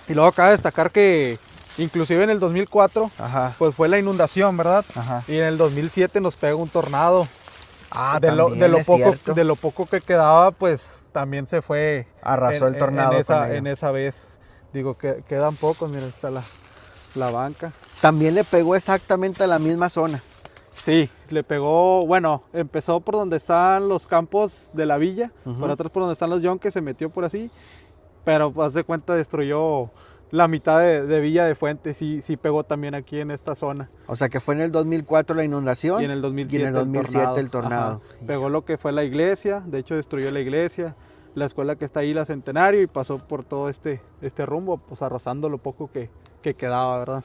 Y luego cabe destacar que inclusive en el 2004, Ajá. pues fue la inundación, ¿verdad? Ajá. Y en el 2007 nos pega un tornado. Ah, también es cierto. De lo poco que quedaba, pues también se fue Arrasó el tornado con en ello. esa vez. Digo, que quedan pocos, mira, está la banca. También le pegó exactamente a la misma zona. Sí, le pegó, bueno, empezó por donde están los campos de la villa, por atrás por donde están los yonques, se metió por así, pero haz de cuenta destruyó la mitad de Villa de Fuentes, sí pegó también aquí en esta zona. O sea que fue en el 2004 la inundación Y en el 2007, y en el 2007 el tornado. Ajá. Pegó lo que fue la iglesia, de hecho destruyó la iglesia, la escuela que está ahí, la Centenario, y pasó por todo este rumbo, pues arrasando lo poco que quedaba, ¿verdad?